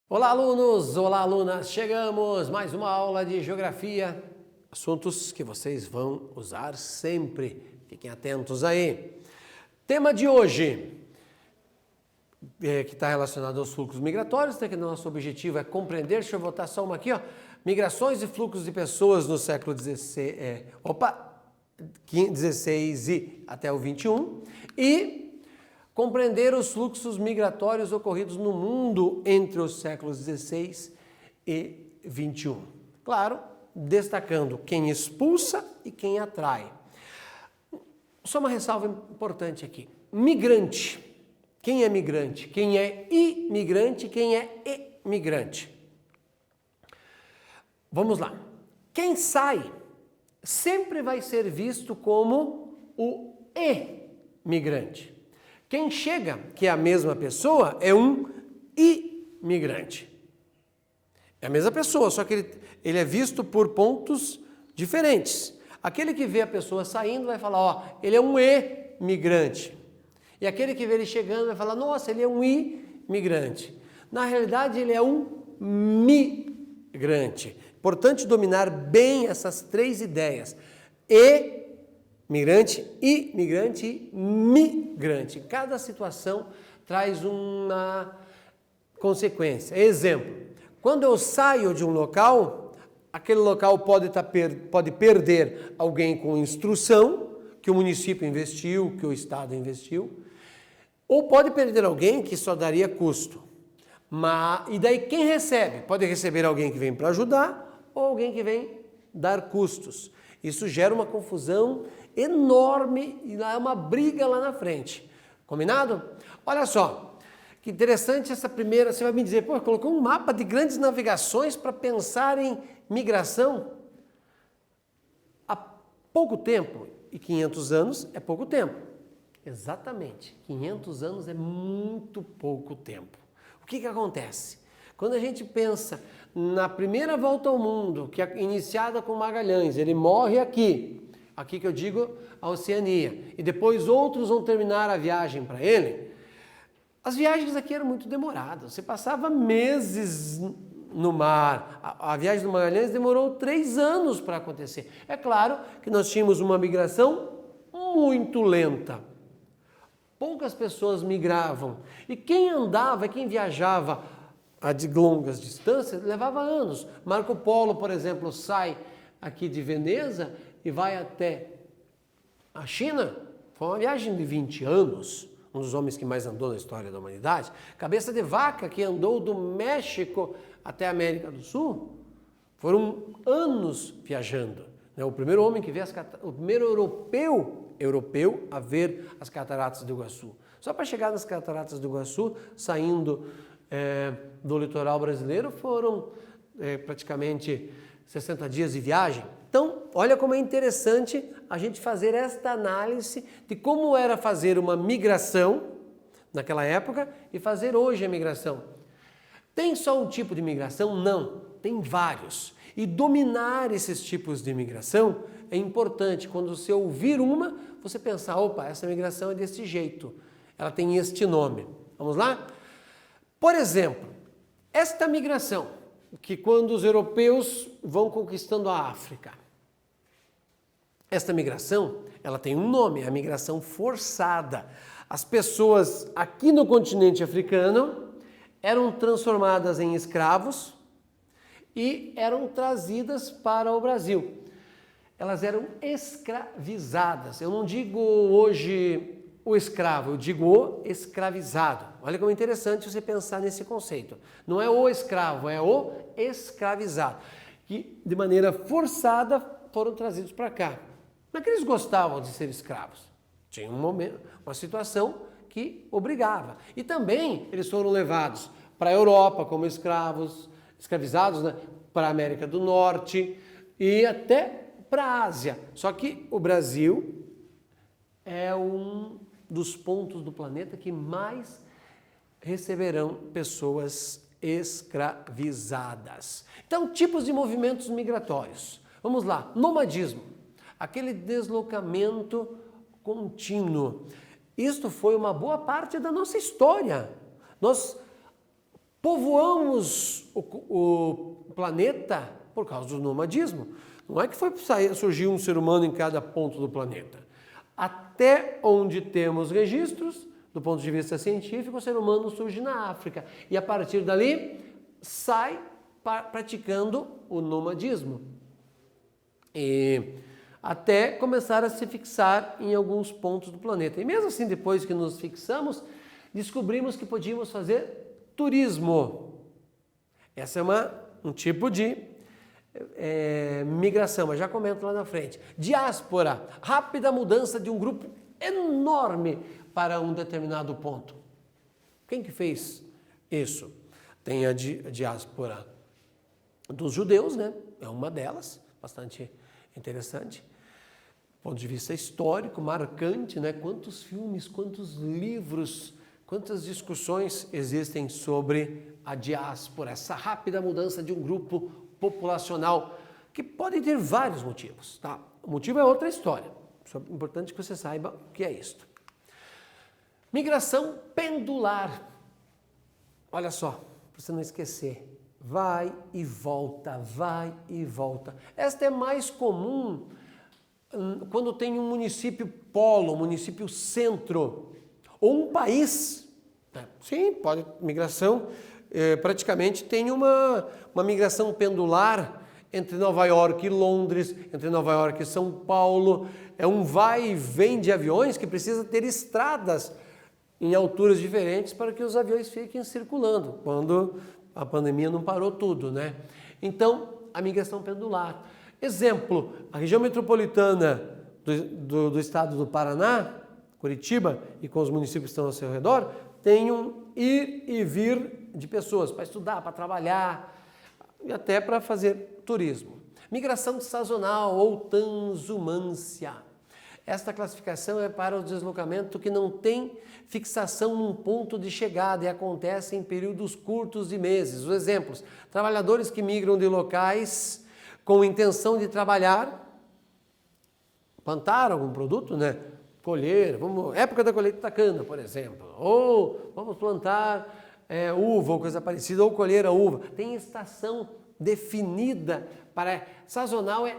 Olá, alunos! Olá, alunas! Chegamos! Mais uma aula de Geografia, assuntos que vocês vão usar sempre. Fiquem atentos aí. Tema de hoje, que está relacionado aos fluxos migratórios, né, que nosso objetivo é compreender, deixa eu botar só uma aqui, ó, migrações e fluxos de pessoas no século XVI, XVI e até o XXI, e compreender os fluxos migratórios ocorridos no mundo entre os séculos XVI e XXI. Claro, destacando quem expulsa e quem atrai. Só uma ressalva importante aqui. Migrante. Quem é migrante? Quem é imigrante? Quem é emigrante? Vamos lá. Quem sai sempre vai ser visto como o emigrante. Quem chega, que é a mesma pessoa, é um imigrante. É a mesma pessoa, só que ele é visto por pontos diferentes. Aquele que vê a pessoa saindo vai falar, ó, ele é um imigrante. E aquele que vê ele chegando vai falar, nossa, ele é um imigrante. Na realidade, ele é um migrante. Importante dominar bem essas três ideias. Migrante, imigrante e migrante. Cada situação traz uma consequência. Exemplo, quando eu saio de um local, aquele local pode perder alguém com instrução, que o município investiu, que o Estado investiu, ou pode perder alguém que só daria custo. E daí quem recebe? Pode receber alguém que vem para ajudar ou alguém que vem dar custos. Isso gera uma confusão enorme e é uma briga lá na frente. Combinado? Olha só, que interessante essa primeira, você vai me dizer, pô, colocou um mapa de grandes navegações para pensar em migração. Há pouco tempo, e 500 anos é pouco tempo. Exatamente, 500 anos é muito pouco tempo. O que acontece? Quando a gente pensa na primeira volta ao mundo, que é iniciada com Magalhães, ele morre aqui que eu digo a Oceania, e depois outros vão terminar a viagem para ele, as viagens aqui eram muito demoradas, você passava meses no mar, a viagem do Magalhães demorou 3 anos para acontecer. É claro que nós tínhamos uma migração muito lenta, poucas pessoas migravam, e quem andava, quem viajava a de longas distâncias, levava anos. Marco Polo, por exemplo, sai aqui de Veneza e vai até a China, foi uma viagem de 20 anos, um dos homens que mais andou na história da humanidade. Cabeça de Vaca, que andou do México até a América do Sul, foram anos viajando. O primeiro homem que vê o primeiro europeu a ver as cataratas do Iguaçu. Só para chegar nas cataratas do Iguaçu, saindo do litoral brasileiro, foram praticamente 60 dias de viagem. Então, olha como é interessante a gente fazer esta análise de como era fazer uma migração naquela época e fazer hoje a migração. Tem só um tipo de migração? Não, tem vários. E dominar esses tipos de migração é importante. Quando você ouvir uma, você pensar, opa, essa migração é desse jeito, ela tem este nome. Vamos lá? Por exemplo, esta migração, que quando os europeus vão conquistando a África, esta migração, ela tem um nome, a migração forçada. As pessoas aqui no continente africano eram transformadas em escravos e eram trazidas para o Brasil. Elas eram escravizadas. Eu não digo hoje o escravo, eu digo o escravizado. Olha como é interessante você pensar nesse conceito. Não é o escravo, é o escravizado. Que de maneira forçada foram trazidos para cá. Não é que eles gostavam de ser escravos. Tinha uma situação que obrigava. E também eles foram levados para a Europa como escravizados, né, para a América do Norte e até para a Ásia. Só que o Brasil é um dos pontos do planeta que mais receberão pessoas escravizadas. Então, tipos de movimentos migratórios. Vamos lá, nomadismo. aquele deslocamento contínuo. Isto foi uma boa parte da nossa história. Nós povoamos o planeta por causa do nomadismo. Não é que surgiu um ser humano em cada ponto do planeta. Até onde temos registros, do ponto de vista científico, o ser humano surge na África. E a partir dali, sai praticando o nomadismo. E até começar a se fixar em alguns pontos do planeta. E mesmo assim, depois que nos fixamos, descobrimos que podíamos fazer turismo. Essa é um tipo de migração, mas já comento lá na frente. Diáspora, rápida mudança de um grupo enorme para um determinado ponto. Quem que fez isso? Tem a diáspora dos judeus, né? É uma delas, bastante interessante. Do ponto de vista histórico, marcante, né? Quantos filmes, quantos livros, quantas discussões existem sobre a diáspora, essa rápida mudança de um grupo populacional, que pode ter vários motivos, tá? O motivo é outra história. É importante que você saiba o que é isto. Migração pendular. Olha só, para você não esquecer. Vai e volta, vai e volta. Esta é mais comum quando tem um município polo, um município centro, ou um país. Sim, pode, migração, praticamente tem uma migração pendular entre Nova York e Londres, entre Nova York e São Paulo. É um vai e vem de aviões que precisa ter estradas em alturas diferentes para que os aviões fiquem circulando, quando a pandemia não parou tudo, né? Então, a migração pendular. Exemplo, a região metropolitana do estado do Paraná, Curitiba, e com os municípios que estão ao seu redor, tem um ir e vir de pessoas para estudar, para trabalhar e até para fazer turismo. Migração sazonal ou transumância. Esta classificação é para o deslocamento que não tem fixação num ponto de chegada e acontece em períodos curtos de meses. Os exemplos: trabalhadores que migram de locais com intenção de trabalhar, plantar algum produto, né? Colher, época da colheita da cana, por exemplo, ou vamos plantar uva ou coisa parecida, ou colher a uva. Tem estação definida para sazonal, é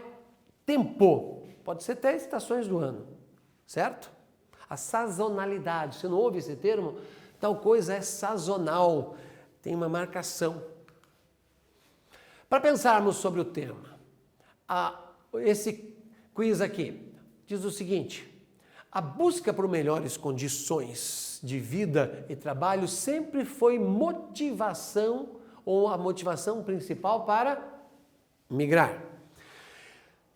tempo, pode ser até estações do ano, certo? A sazonalidade, você não ouve esse termo? Tal coisa é sazonal, tem uma marcação. Para pensarmos sobre o tema, esse quiz aqui diz o seguinte: a busca por melhores condições de vida e trabalho sempre foi motivação ou a motivação principal para migrar.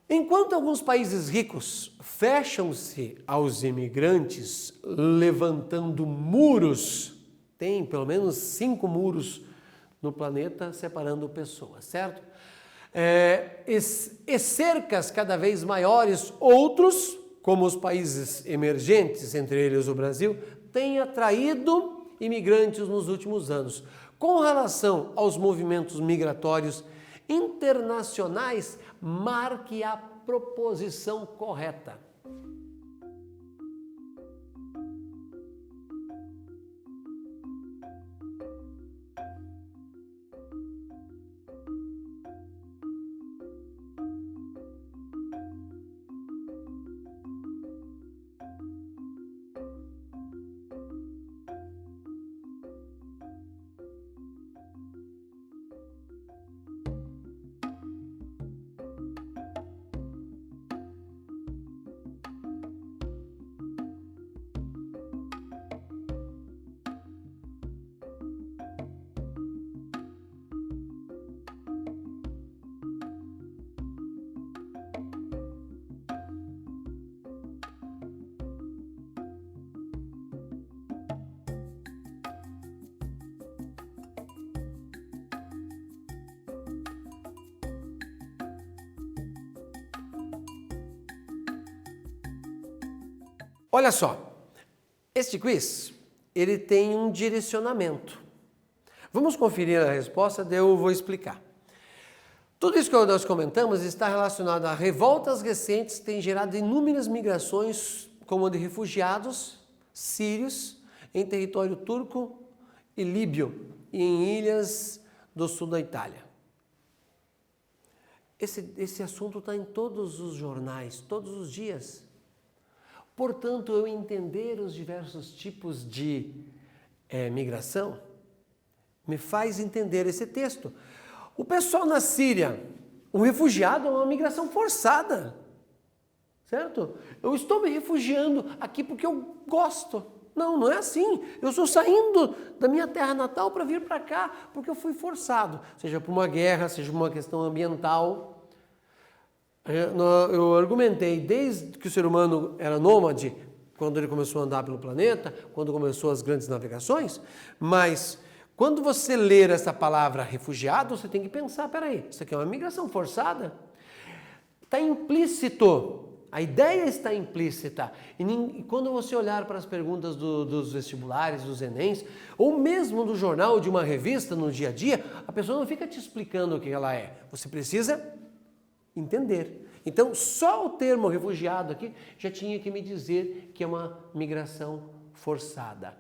Enquanto alguns países ricos fecham-se aos imigrantes, levantando muros, tem pelo menos 5 muros no planeta separando pessoas, certo? E cercas cada vez maiores, outros, como os países emergentes, entre eles o Brasil, têm atraído imigrantes nos últimos anos. Com relação aos movimentos migratórios internacionais, marque a proposição correta. Olha só, este quiz, ele tem um direcionamento. Vamos conferir a resposta, daí eu vou explicar. Tudo isso que nós comentamos está relacionado a revoltas recentes que têm gerado inúmeras migrações, como a de refugiados sírios em território turco e líbio e em ilhas do sul da Itália. Esse assunto está em todos os jornais, todos os dias. Portanto, eu entender os diversos tipos de migração me faz entender esse texto. O pessoal na Síria, o refugiado é uma migração forçada, certo? Eu estou me refugiando aqui porque eu gosto. Não, não é assim. Eu estou saindo da minha terra natal para vir para cá porque eu fui forçado, seja por uma guerra, seja por uma questão ambiental. Eu argumentei desde que o ser humano era nômade, quando ele começou a andar pelo planeta, quando começou as grandes navegações, mas quando você ler essa palavra refugiado, você tem que pensar, peraí, isso aqui é uma migração forçada? Está implícito, a ideia está implícita. E quando você olhar para as perguntas dos vestibulares, dos Enems, ou mesmo do jornal, de uma revista, no dia a dia, a pessoa não fica te explicando o que ela é. Você precisa entender. Então, só o termo refugiado aqui já tinha que me dizer que é uma migração forçada.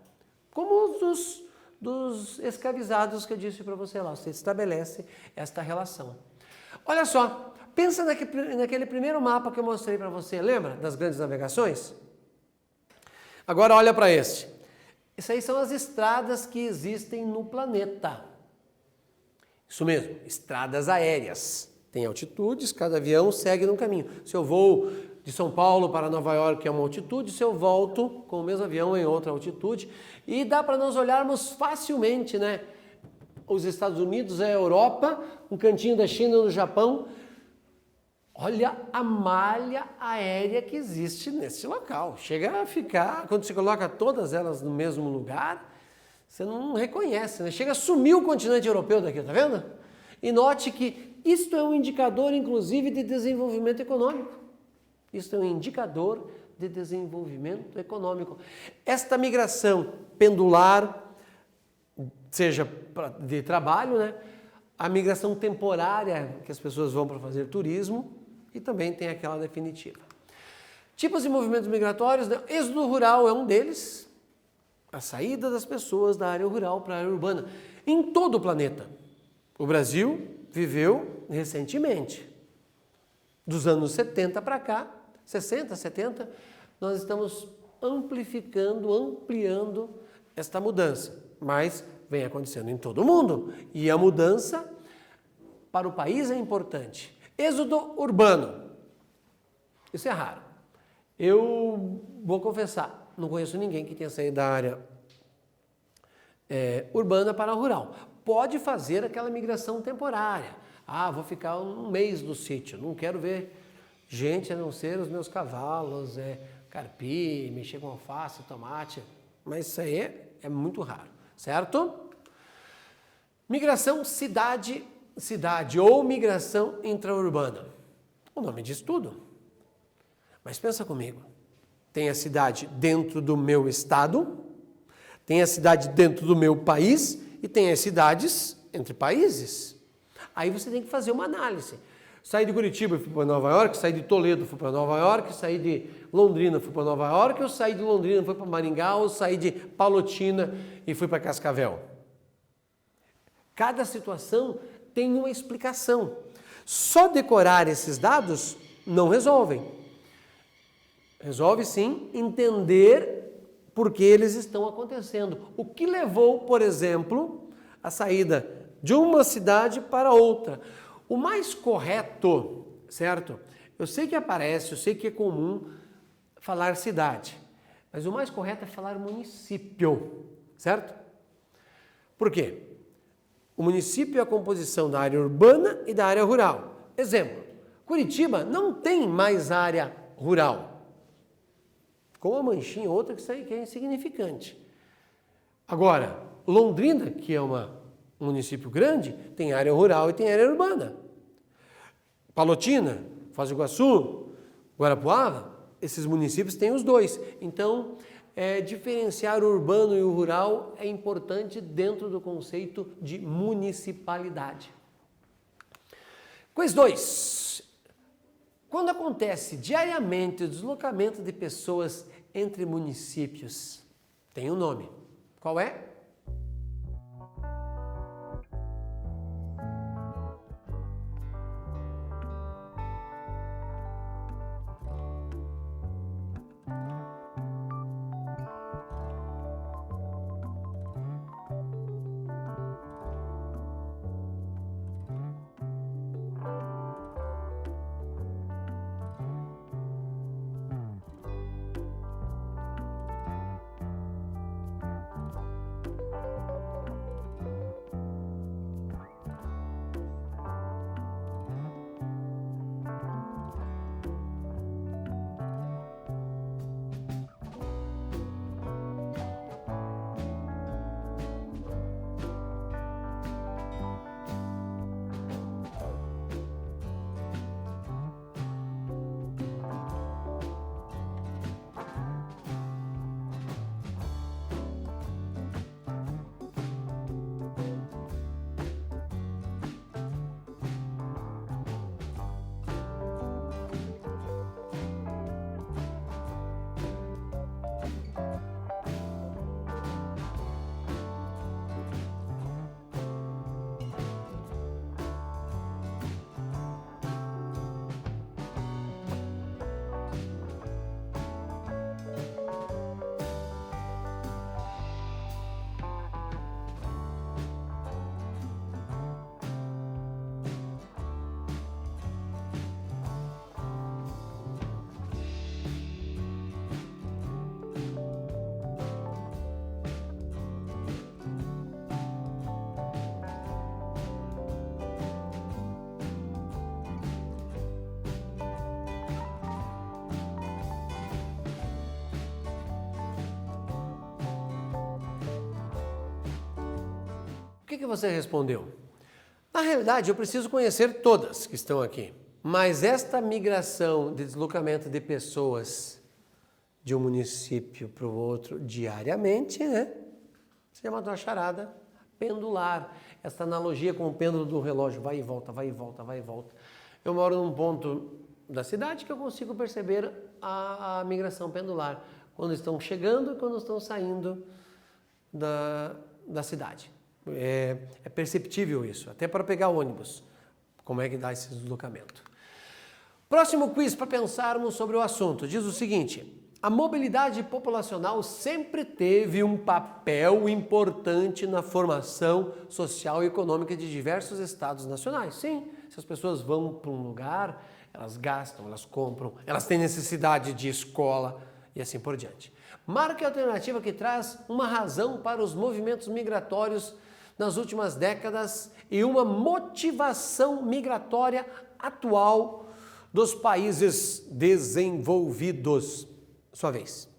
Como os dos escravizados que eu disse para você lá, você estabelece esta relação. Olha só, pensa naquele primeiro mapa que eu mostrei para você, lembra das grandes navegações? Agora olha para este. Isso aí são as estradas que existem no planeta. Isso mesmo, estradas aéreas. Tem altitudes, cada avião segue num caminho. Se eu vou de São Paulo para Nova York é uma altitude, se eu volto com o mesmo avião em outra altitude, e dá para nós olharmos facilmente, né? Os Estados Unidos, a Europa, um cantinho da China no Japão. Olha a malha aérea que existe nesse local. Chega a ficar, quando você coloca todas elas no mesmo lugar, você não reconhece, né? Chega a sumir o continente europeu daqui, tá vendo? E note que isto é um indicador, inclusive, de desenvolvimento econômico. Isto é um indicador de desenvolvimento econômico. Esta migração pendular, seja de trabalho, né? A migração temporária, que as pessoas vão para fazer turismo, e também tem aquela definitiva. Tipos de movimentos migratórios, né? Êxodo rural é um deles, a saída das pessoas da área rural para a área urbana, em todo o planeta. O Brasil viveu recentemente, dos anos 70 para cá, 60, 70, nós estamos ampliando esta mudança, mas vem acontecendo em todo o mundo, e a mudança para o país é importante. Êxodo urbano, isso é raro. Eu vou confessar, não conheço ninguém que tenha saído da área urbana para a rural. Pode fazer aquela migração temporária. Ah, vou ficar um mês no sítio, não quero ver gente a não ser os meus cavalos, carpi, mexer com alface, tomate, mas isso aí é muito raro, certo? Migração cidade ou migração intraurbana. O nome diz tudo. Mas pensa comigo, tem a cidade dentro do meu estado, tem a cidade dentro do meu país e tem as cidades entre países. Aí você tem que fazer uma análise. Saí de Curitiba e fui para Nova York, saí de Toledo e fui para Nova York, saí de Londrina e fui para Nova York, eu saí de Londrina e fui para Maringá, ou saí de Palotina e fui para Cascavel. Cada situação tem uma explicação. Só decorar esses dados não resolvem. Resolve sim entender por que eles estão acontecendo. O que levou, por exemplo, a saída de uma cidade para outra. O mais correto, certo? Eu sei que aparece, eu sei que é comum falar cidade, mas o mais correto é falar município, certo? Por quê? O município é a composição da área urbana e da área rural. Exemplo, Curitiba não tem mais área rural, com uma manchinha, outra que é insignificante. Agora, Londrina, que é um município grande, tem área rural e tem área urbana. Palotina, Foz do Iguaçu, Guarapuava, esses municípios têm os dois. Então, diferenciar o urbano e o rural é importante dentro do conceito de municipalidade. Quiz 2. Quando acontece diariamente o deslocamento de pessoas entre municípios, tem um nome. Qual é? O que você respondeu? Na realidade, eu preciso conhecer todas que estão aqui. Mas esta migração de deslocamento de pessoas de um município para o outro diariamente, né? Se chama uma charada pendular. Essa analogia com o pêndulo do relógio, vai e volta, vai e volta, vai e volta. Eu moro num ponto da cidade que eu consigo perceber a migração pendular. Quando estão chegando e quando estão saindo da cidade. É perceptível isso, até para pegar ônibus. Como é que dá esse deslocamento? Próximo quiz para pensarmos sobre o assunto. Diz o seguinte: a mobilidade populacional sempre teve um papel importante na formação social e econômica de diversos estados nacionais. Sim, se as pessoas vão para um lugar, elas gastam, elas compram, elas têm necessidade de escola e assim por diante. Marque a alternativa que traz uma razão para os movimentos migratórios nas últimas décadas e uma motivação migratória atual dos países desenvolvidos. Sua vez.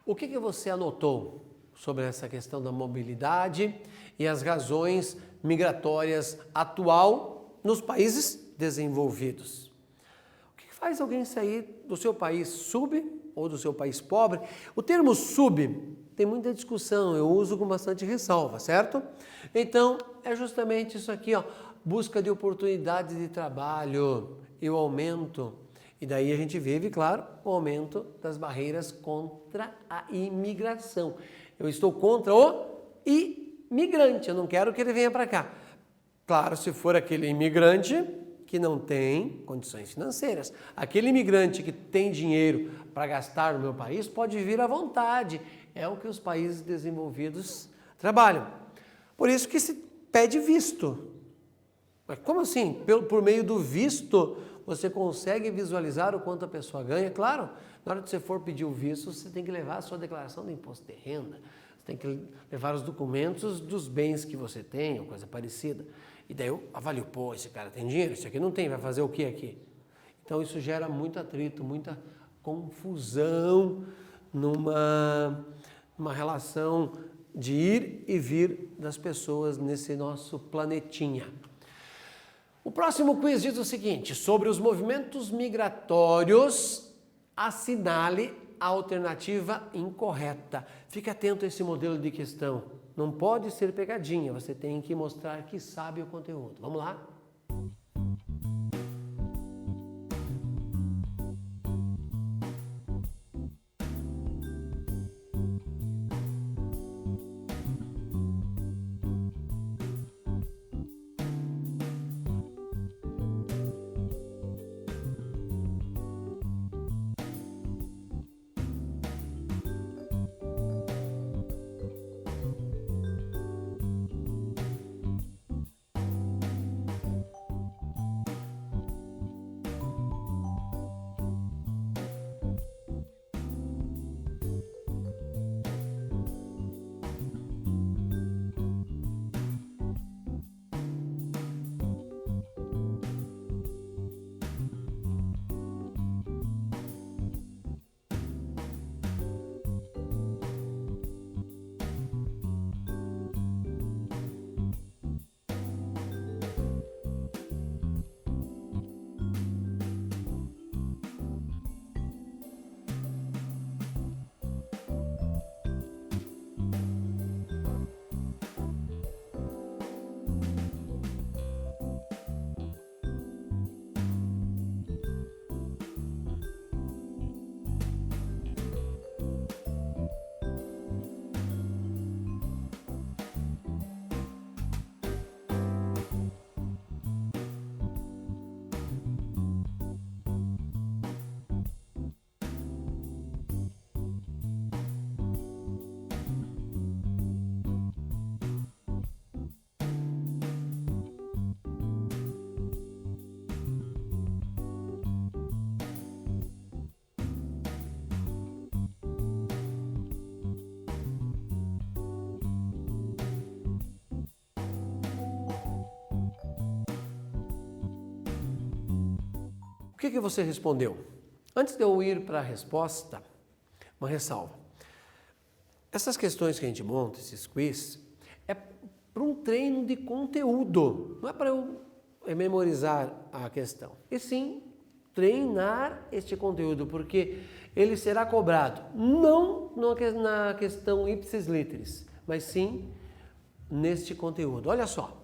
O que você anotou sobre essa questão da mobilidade e as razões migratórias atual nos países desenvolvidos? O que faz alguém sair do seu país sub ou do seu país pobre? O termo sub tem muita discussão, eu uso com bastante ressalva, certo? Então, é justamente isso aqui, ó, busca de oportunidades de trabalho e o aumento. E daí a gente vive, claro, o aumento das barreiras contra a imigração. Eu estou contra o imigrante, eu não quero que ele venha para cá. Claro, se for aquele imigrante que não tem condições financeiras. Aquele imigrante que tem dinheiro para gastar no meu país pode vir à vontade. É o que os países desenvolvidos trabalham. Por isso que se pede visto. Mas como assim? Por meio do visto, você consegue visualizar o quanto a pessoa ganha? Claro, na hora que você for pedir o visto, você tem que levar a sua declaração de imposto de renda. Você tem que levar os documentos dos bens que você tem, ou coisa parecida. E daí eu avalio, pô, esse cara tem dinheiro, esse aqui não tem, vai fazer o que aqui? Então isso gera muito atrito, muita confusão numa relação de ir e vir das pessoas nesse nosso planetinha. O próximo quiz diz o seguinte: sobre os movimentos migratórios, assinale a alternativa incorreta. Fique atento a esse modelo de questão. Não pode ser pegadinha, você tem que mostrar que sabe o conteúdo. Vamos lá? O que você respondeu? Antes de eu ir para a resposta, uma ressalva. Essas questões que a gente monta, esses quiz, é para um treino de conteúdo. Não é para eu memorizar a questão. E sim, treinar este conteúdo, porque ele será cobrado não na questão ipsis literis, mas sim neste conteúdo. Olha só.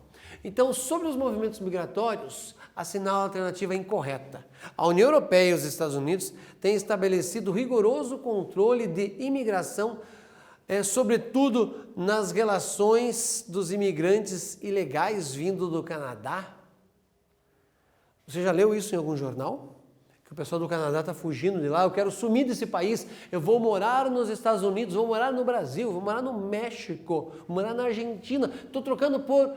Então, sobre os movimentos migratórios, assinala a alternativa incorreta. A União Europeia e os Estados Unidos têm estabelecido rigoroso controle de imigração, sobretudo nas relações dos imigrantes ilegais vindo do Canadá. Você já leu isso em algum jornal? Que o pessoal do Canadá está fugindo de lá, eu quero sumir desse país, eu vou morar nos Estados Unidos, vou morar no Brasil, vou morar no México, vou morar na Argentina, estou trocando por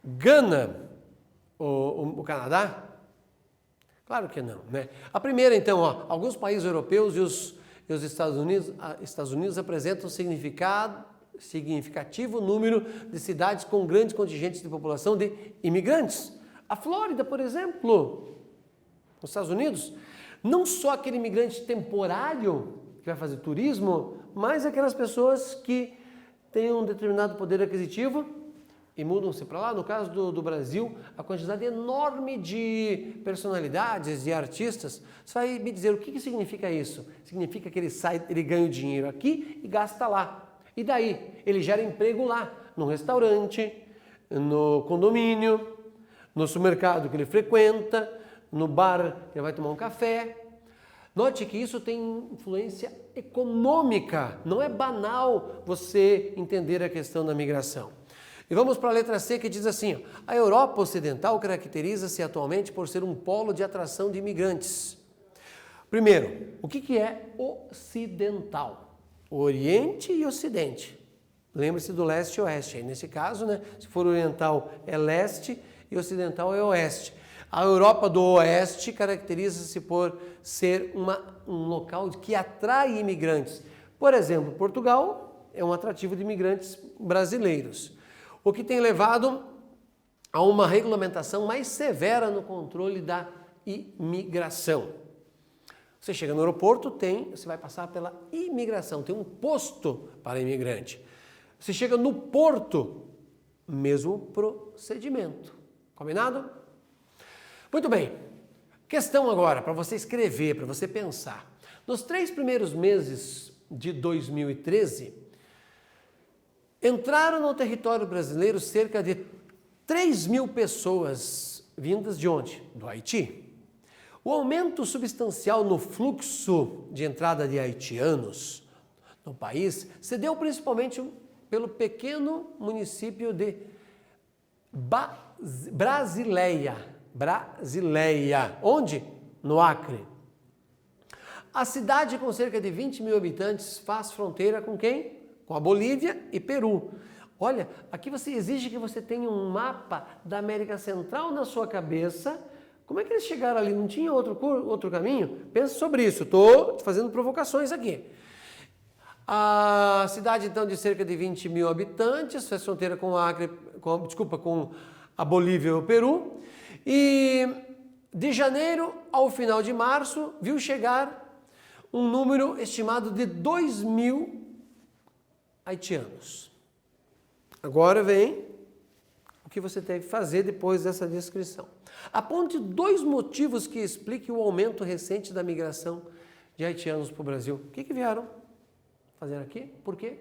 Gana, o Canadá? Claro que não, né? A primeira, então, alguns países europeus e os Estados Unidos apresentam significativo número de cidades com grandes contingentes de população de imigrantes. A Flórida, por exemplo, nos Estados Unidos, não só aquele imigrante temporário que vai fazer turismo, mais aquelas pessoas que têm um determinado poder aquisitivo e mudam-se para lá. No caso do Brasil, a quantidade enorme de personalidades, de artistas. Você vai me dizer o que significa isso? Significa que ele ganha o dinheiro aqui e gasta lá. E daí? Ele gera emprego lá, no restaurante, no condomínio, no supermercado que ele frequenta, no bar que ele vai tomar um café. Note que isso tem influência econômica. Não é banal você entender a questão da migração. E vamos para a letra C, que diz assim: ó, a Europa Ocidental caracteriza-se atualmente por ser um polo de atração de imigrantes. Primeiro, o que é ocidental? Oriente e Ocidente. Lembre-se do leste e oeste. Aí, nesse caso, né, se for oriental é leste e ocidental é oeste. A Europa do Oeste caracteriza-se por ser um local que atrai imigrantes. Por exemplo, Portugal é um atrativo de imigrantes brasileiros, o que tem levado a uma regulamentação mais severa no controle da imigração. Você chega no aeroporto, você vai passar pela imigração, tem um posto para imigrante. Você chega no porto, mesmo procedimento. Combinado? Muito bem. Questão agora para você escrever, para você pensar. Nos 3 primeiros meses de 2013, entraram no território brasileiro cerca de 3.000 pessoas vindas de onde? Do Haiti. O aumento substancial no fluxo de entrada de haitianos no país se deu principalmente pelo pequeno município de Brasileia. Onde? No Acre. A cidade, com cerca de 20.000 habitantes, faz fronteira com quem? Com a Bolívia e Peru. Olha, aqui você exige que você tenha um mapa da América Central na sua cabeça. Como é que eles chegaram ali? Não tinha outro caminho? Pensa sobre isso. Estou fazendo provocações aqui. A cidade, então, de cerca de 20.000 habitantes, faz fronteira com com a Bolívia e o Peru. E de janeiro ao final de março, viu chegar um número estimado de 2.000 haitianos. Agora vem o que você tem que fazer depois dessa descrição. Aponte 2 motivos que expliquem o aumento recente da migração de haitianos para o Brasil. O que vieram fazer aqui? Por quê?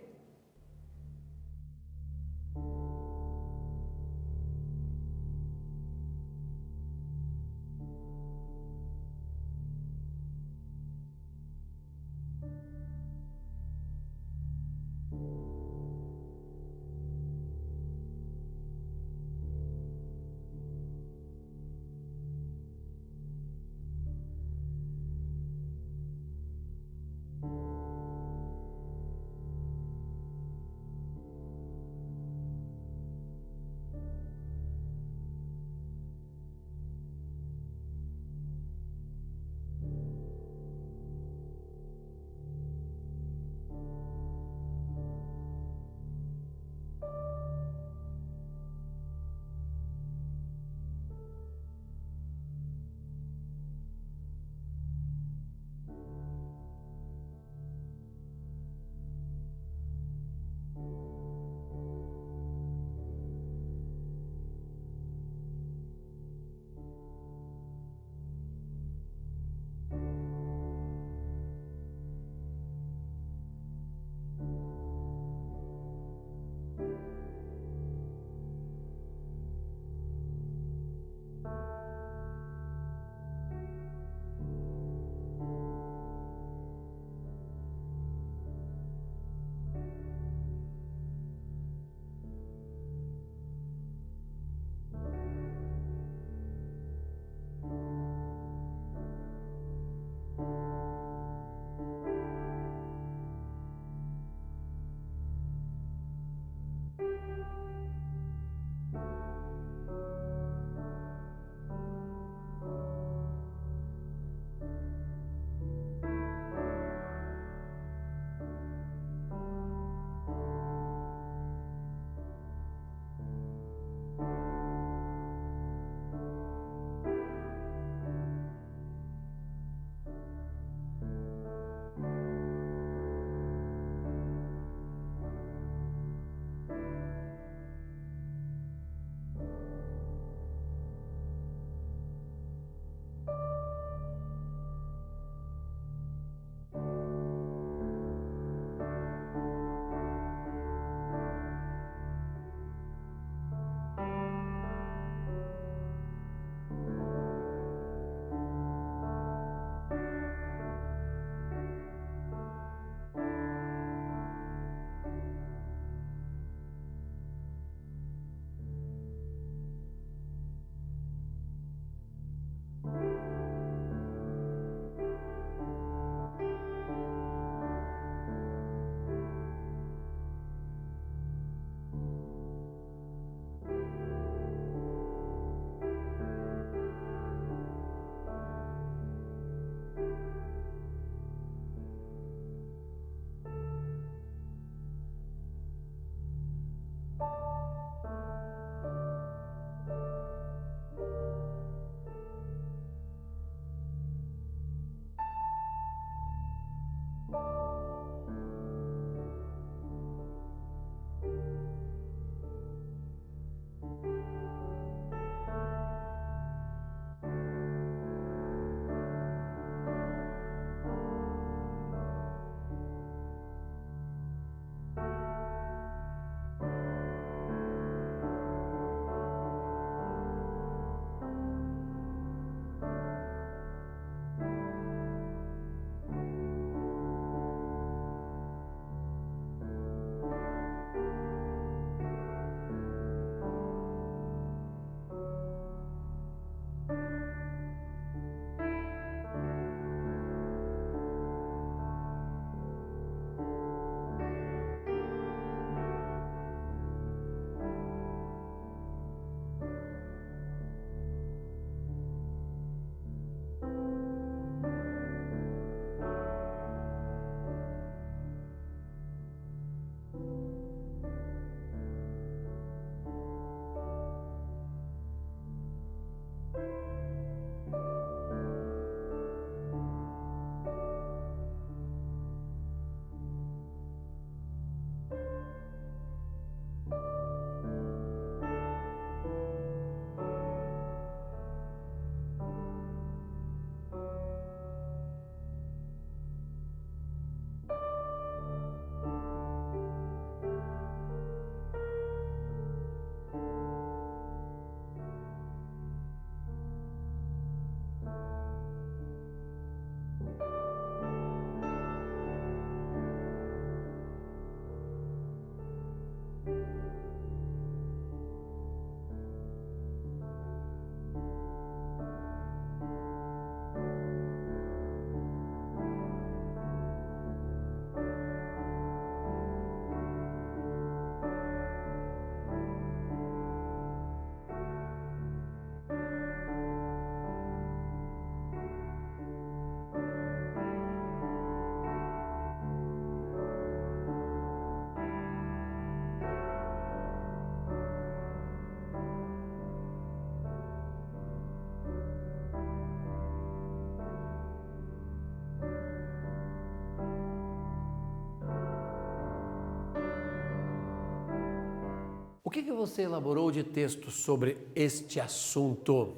que você elaborou de texto sobre este assunto?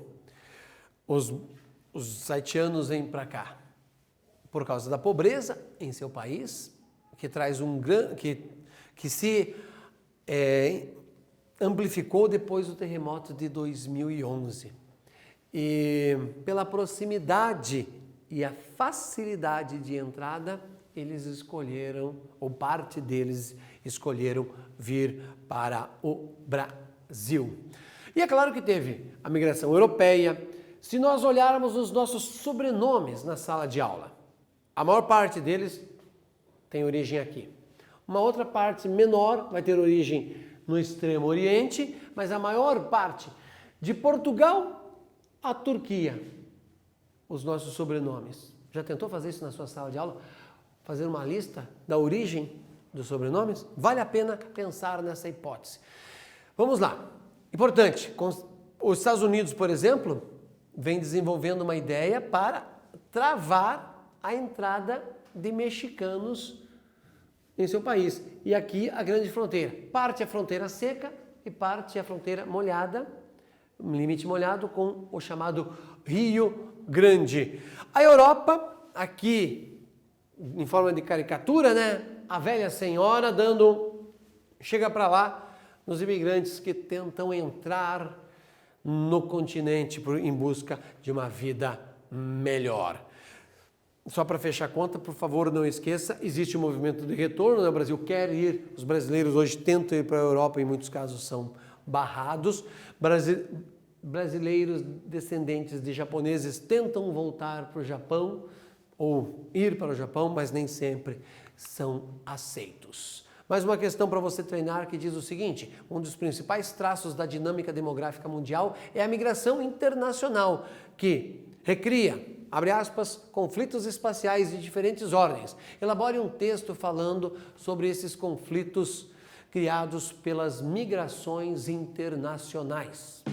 Os haitianos vêm para cá por causa da pobreza em seu país, que traz que se amplificou depois do terremoto de 2011. E pela proximidade e a facilidade de entrada, eles escolheram, ou parte deles escolheram vir para o Brasil. E é claro que teve a migração europeia. Se nós olharmos os nossos sobrenomes na sala de aula, a maior parte deles tem origem aqui. Uma outra parte menor vai ter origem no Extremo Oriente, mas a maior parte de Portugal à Turquia, os nossos sobrenomes. Já tentou fazer isso na sua sala de aula? Fazer uma lista da origem dos sobrenomes? Vale a pena pensar nessa hipótese. Vamos lá. Importante, os Estados Unidos, por exemplo, vem desenvolvendo uma ideia para travar a entrada de mexicanos em seu país. E aqui a grande fronteira. Parte é fronteira seca e parte é fronteira molhada, limite molhado com o chamado Rio Grande. A Europa, aqui em forma de caricatura, né? A velha senhora chega para lá nos imigrantes que tentam entrar no continente em busca de uma vida melhor. Só para fechar a conta, por favor, não esqueça, existe um movimento de retorno, né? O Brasil quer ir, os brasileiros hoje tentam ir para a Europa, em muitos casos são barrados. Brasileiros descendentes de japoneses tentam voltar para o Japão ou ir para o Japão, mas nem sempre são aceitos. Mais uma questão para você treinar que diz o seguinte: um dos principais traços da dinâmica demográfica mundial é a migração internacional, que recria, abre aspas, conflitos espaciais de diferentes ordens. Elabore um texto falando sobre esses conflitos criados pelas migrações internacionais.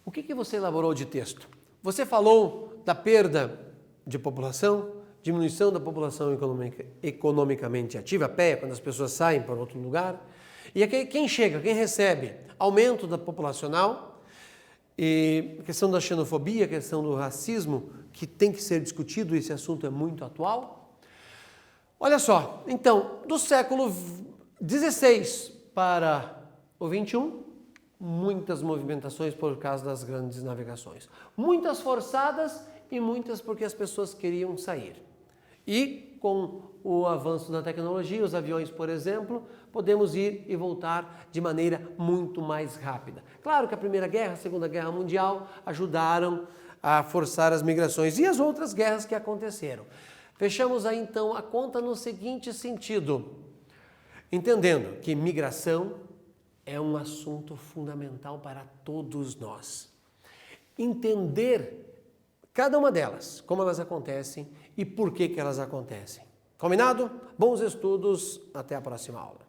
O que você elaborou de texto? Você falou da perda de população, diminuição da população economicamente ativa, PEA, quando as pessoas saem para outro lugar. E aqui, quem chega, quem recebe? Aumento da populacional, e a questão da xenofobia, a questão do racismo, que tem que ser discutido, esse assunto é muito atual. Olha só, então, do século XVI para o XXI, muitas movimentações por causa das grandes navegações. Muitas forçadas e muitas porque as pessoas queriam sair. E com o avanço da tecnologia, os aviões, por exemplo, podemos ir e voltar de maneira muito mais rápida. Claro que a Primeira Guerra, a Segunda Guerra Mundial ajudaram a forçar as migrações e as outras guerras que aconteceram. Fechamos aí então a conta no seguinte sentido, entendendo que migração é um assunto fundamental para todos nós. Entender cada uma delas, como elas acontecem e por que elas acontecem. Combinado? Bons estudos, até a próxima aula.